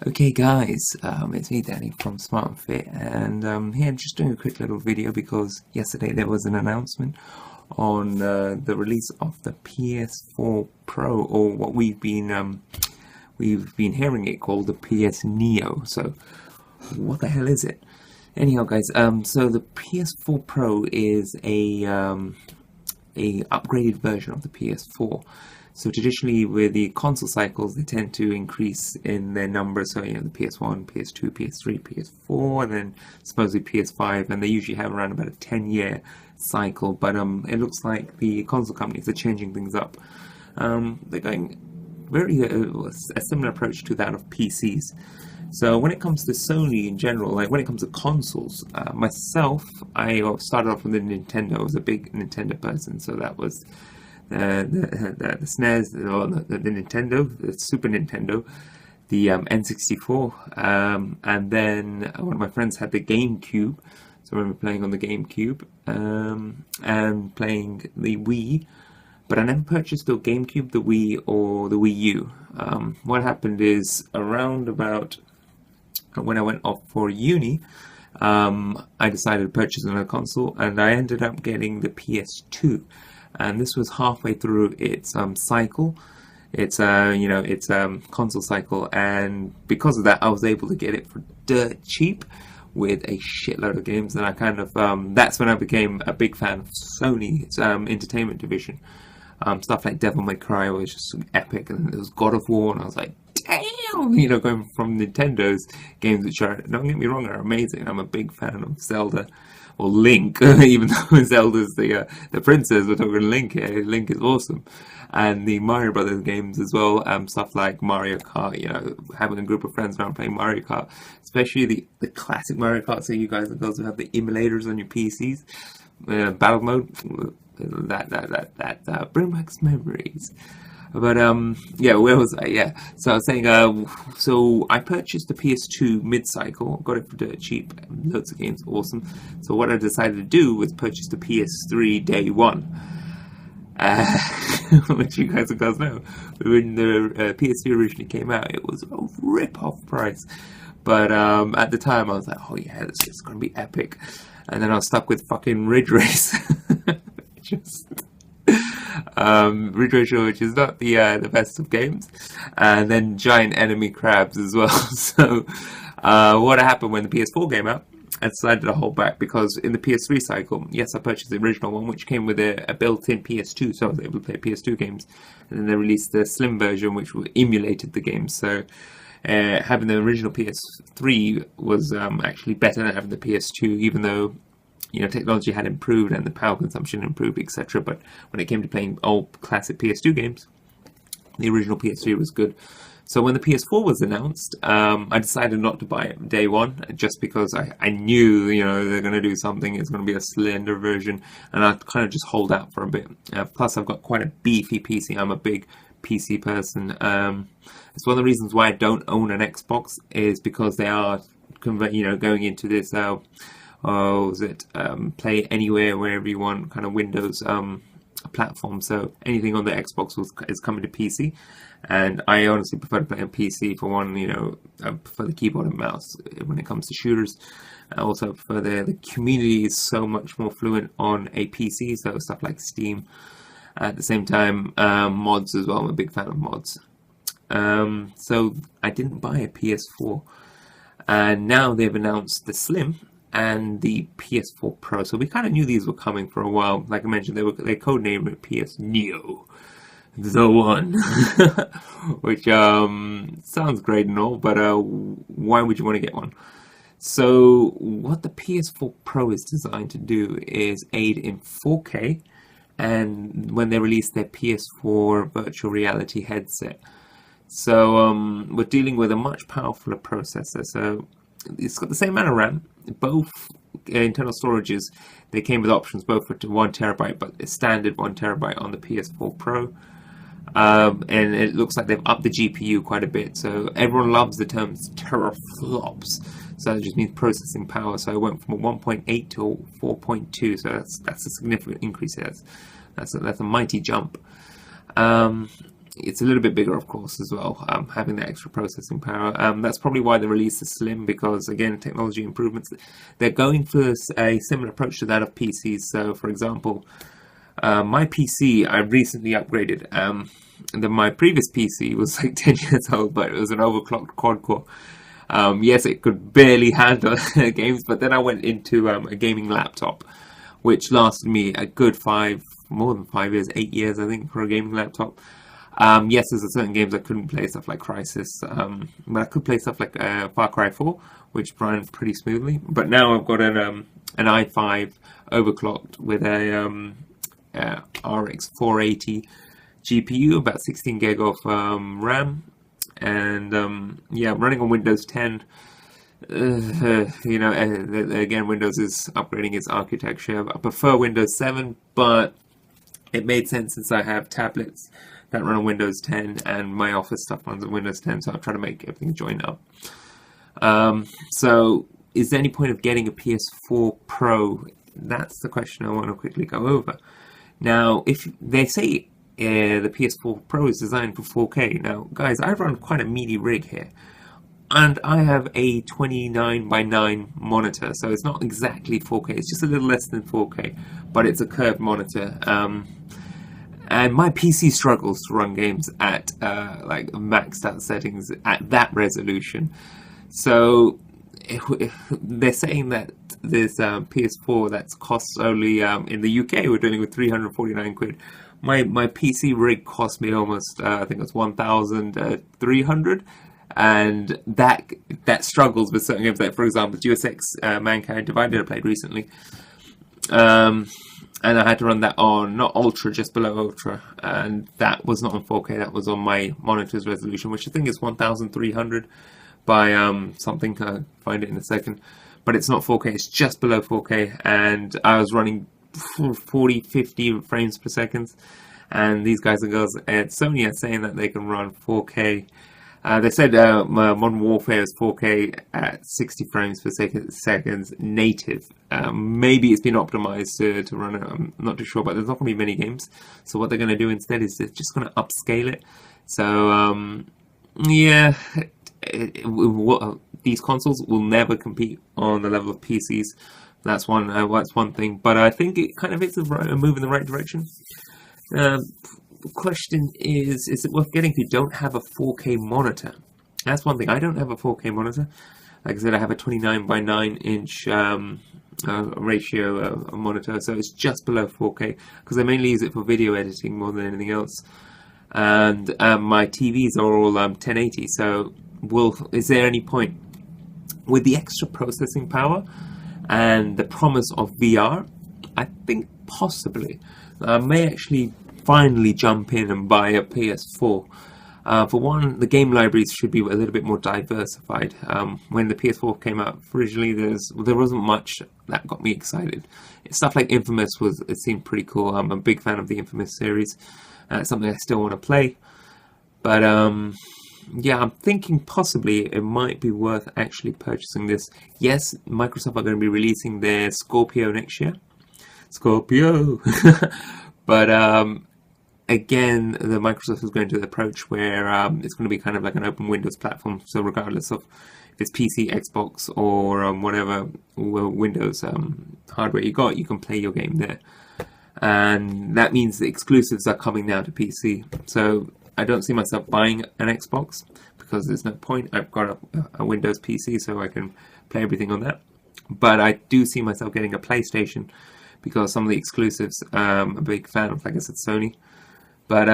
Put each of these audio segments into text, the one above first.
Okay guys, it's me Danny from Smart and Fit, and here I'm just doing a quick little video because yesterday there was an announcement on the release of the PS4 Pro, or what we've been hearing it called the PS Neo. So what the hell is it? Anyhow guys, so the PS4 Pro is a upgraded version of the PS4. So traditionally, with the console cycles, they tend to increase in their numbers. So the PS1, PS2, PS3, PS4, and then supposedly PS5, and they usually have around about a 10-year cycle. But it looks like the console companies are changing things up. They're going very a similar approach to that of PCs. So when it comes to Sony in general, like when it comes to consoles, myself, I started off with the Nintendo. I was a big Nintendo person, so that was the SNES, or the Nintendo, the Super Nintendo, the N64, and then one of my friends had the GameCube, so I remember playing on the GameCube, and playing the Wii, but I never purchased the GameCube, the Wii, or the Wii U. What happened is, around about when I went off for uni, I decided to purchase another console, and I ended up getting the PS2. And this was halfway through its cycle, its console cycle, and because of that, I was able to get it for dirt cheap with a shitload of games. And I kind of that's when I became a big fan of Sony's entertainment division. Stuff like Devil May Cry was just epic, and there was God of War, and I was like, damn, going from Nintendo's games, which are, don't get me wrong, are amazing. I'm a big fan of Zelda. Or Link, even though Zelda's the princess, we're talking Link here. Link is awesome, and the Mario Brothers games as well. Stuff like Mario Kart, having a group of friends around playing Mario Kart, especially the classic Mario Kart. So you guys and girls who have the emulators on your PCs, battle mode, that brings back memories. But yeah, where was I? Yeah, so I was saying, so I purchased the PS2 mid-cycle, got it for dirt cheap, loads of games, awesome. So what I decided to do was purchase the PS3 day one, which you guys know. When the PS3 originally came out, it was a rip-off price. But at the time, I was like, oh yeah, this is going to be epic. And then I was stuck with fucking Ridge Race. Just... Ridge Racer, which is not the best of games, and then giant enemy crabs as well. So what happened when the PS4 came out, I decided to hold back, because in the PS3 cycle, yes, I purchased the original one, which came with a built-in PS2, so I was able to play PS2 games, and then they released the slim version, which emulated the games. So having the original PS3 was actually better than having the PS2, even though technology had improved and the power consumption improved, etc. But when it came to playing old classic PS2 games, the original PS3 was good. So when the PS4 was announced, I decided not to buy it day one, just because I knew, they're going to do something. It's going to be a slender version, and I'd kind of just hold out for a bit. Plus, I've got quite a beefy PC. I'm a big PC person. It's one of the reasons why I don't own an Xbox, is because they are, going into this... play anywhere, wherever you want, kind of Windows platform. So anything on the Xbox is coming to PC, and I honestly prefer to play on PC for one. I prefer the keyboard and mouse when it comes to shooters. I also prefer the community is so much more fluent on a PC, so stuff like Steam. At the same time, mods as well. I'm a big fan of mods. So I didn't buy a PS4, and now they've announced the Slim and the PS4 Pro. So we kind of knew these were coming for a while. Like I mentioned, they codenamed it PS Neo, the one, which sounds great and all, but why would you want to get one? So what the PS4 Pro is designed to do is aid in 4K, and when they release their PS4 virtual reality headset. So we're dealing with a much powerfuler processor. So it's got the same amount of RAM. Both internal storages, they came with options both for 1TB, but it's standard 1TB on the PS4 Pro. And it looks like they've upped the GPU quite a bit. So everyone loves the terms teraflops. So that just means processing power. So it went from a 1.8 to 4.2. So that's a significant increase. That's a mighty jump. it's a little bit bigger, of course, as well, having that extra processing power. That's probably why the release is slim, because, again, technology improvements. They're going for a similar approach to that of PCs. So, for example, my PC, I recently upgraded. My previous PC was like 10 years old, but it was an overclocked quad-core. Yes, it could barely handle games, but then I went into a gaming laptop, which lasted me a good more than 5 years, 8 years, I think, for a gaming laptop. Yes, there's certain games I couldn't play, stuff like Crisis, but I could play stuff like Far Cry 4, which ran pretty smoothly. But now I've got an i5 overclocked with a RX 480 GPU, about 16 gig of RAM, and yeah, running on Windows 10. You know, again, Windows is upgrading its architecture. I prefer Windows 7, but it made sense since I have tablets that run on Windows 10 and my office stuff runs on Windows 10, so I'll try to make everything join up. So, is there any point of getting a PS4 Pro? That's the question I want to quickly go over. Now, if they say the PS4 Pro is designed for 4K, now, guys, I run quite a meaty rig here. And I have a 29:9 monitor, so it's not exactly 4K, it's just a little less than 4K, but it's a curved monitor. And my PC struggles to run games at like maxed out settings at that resolution. So if they're saying that this PS4 that's costs only in the UK we're dealing with 349 quid. My PC rig cost me almost I think it's 1,300. And that struggles with certain games, like, for example, Deus Ex Mankind Divided I played recently. And I had to run that on, not Ultra, just below Ultra. And that was not on 4K, that was on my monitor's resolution, which I think is 1,300 by something, I'll find it in a second. But it's not 4K, it's just below 4K. And I was running 40, 50 frames per second. And these guys and girls at Sony are saying that they can run 4K. They said Modern Warfare is 4K at 60 frames per second native. Maybe it's been optimized to run it, I'm not too sure, but there's not going to be many games. So what they're going to do instead is they're just going to upscale it. So, yeah, these consoles will never compete on the level of PCs. That's one thing, but I think it kind of is a move in the right direction. The question is it worth getting if you don't have a 4K monitor? That's one thing. I don't have a 4K monitor. Like I said, I have a 29:9 inch ratio monitor, so it's just below 4K because I mainly use it for video editing more than anything else. And my TVs are all 1080. So, is there any point with the extra processing power and the promise of VR? I think possibly. I may actually finally jump in and buy a PS4. For one, the game libraries should be a little bit more diversified. When the PS4 came out originally, there wasn't much that got me excited. Stuff like Infamous it seemed pretty cool. I'm a big fan of the Infamous series. It's something I still want to play. But yeah, I'm thinking possibly it might be worth actually purchasing this. Yes, Microsoft are going to be releasing their Scorpio next year. Scorpio! But again, the Microsoft is going to the approach where it's going to be kind of like an open Windows platform. So regardless of if it's PC, Xbox, or whatever Windows hardware you got, you can play your game there. And that means the exclusives are coming now to PC. So I don't see myself buying an Xbox because there's no point. I've got a Windows PC, so I can play everything on that. But I do see myself getting a PlayStation because some of the exclusives I'm a big fan of, like I said, Sony. But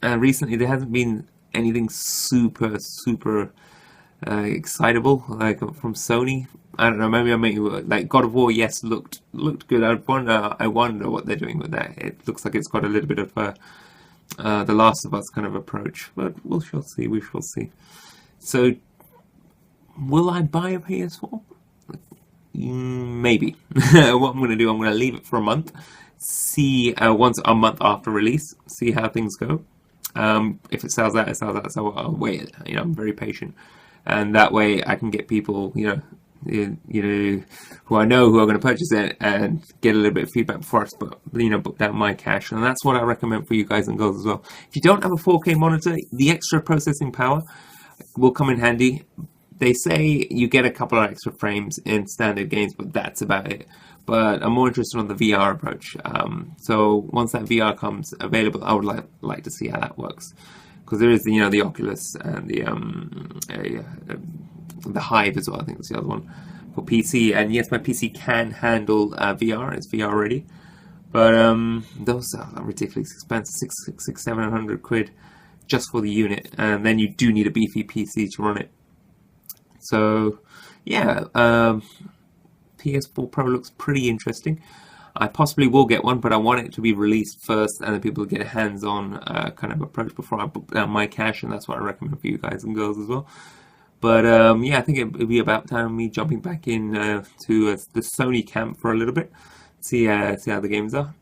recently there hasn't been anything super excitable like from Sony. I don't know, maybe like God of War, yes, looked good. I wonder what they're doing with that. It looks like it's got a little bit of the Last of Us kind of approach, but we shall see. So, will I buy a PS4? Maybe. What I'm going to do, I'm going to leave it for a month, see once a month after release, see how things go. If it sells out, it sells out. So I'll wait. I'm very patient, and that way I can get people, who I know who are going to purchase it and get a little bit of feedback before I book down my cash. And that's what I recommend for you guys and girls as well. If you don't have a 4K monitor, the extra processing power will come in handy. They say you get a couple of extra frames in standard games, but that's about it. But I'm more interested on the VR approach. So once that VR comes available, I would like to see how that works, because there is the Oculus and the Hive as well. I think that's the other one for PC. And yes, my PC can handle VR. It's VR ready, but those are ridiculously expensive, 700 quid just for the unit, and then you do need a beefy PC to run it. So yeah, PS4 Pro looks pretty interesting. I possibly will get one, but I want it to be released first and then people get a hands-on kind of approach before I book down my cash, and that's what I recommend for you guys and girls as well. But yeah, I think it'll be about time me jumping back in to the Sony camp for a little bit, see how the games are.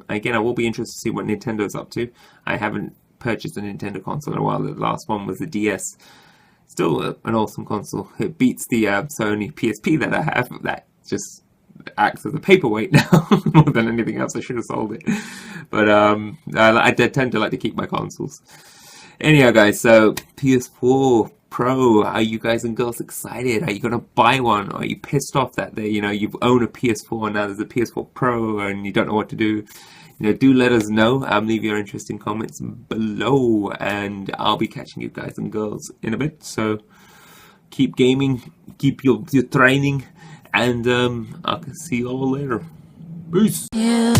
Again, I will be interested to see what Nintendo's up to. I haven't purchased a Nintendo console in a while. The last one was the DS. Still an awesome console. It beats the Sony PSP that I have. That just acts as a paperweight now more than anything else. I should have sold it. But I tend to like to keep my consoles. Anyhow, guys, so PS4 Pro, are you guys and girls excited? Are you gonna buy one? Or are you pissed off that you've owned a PS4 and now there's a PS4 Pro and you don't know what to do? Do let us know. Leave your interesting comments below, and I'll be catching you guys and girls in a bit. So keep gaming, keep your training, and I'll see you all later. Peace. Yeah.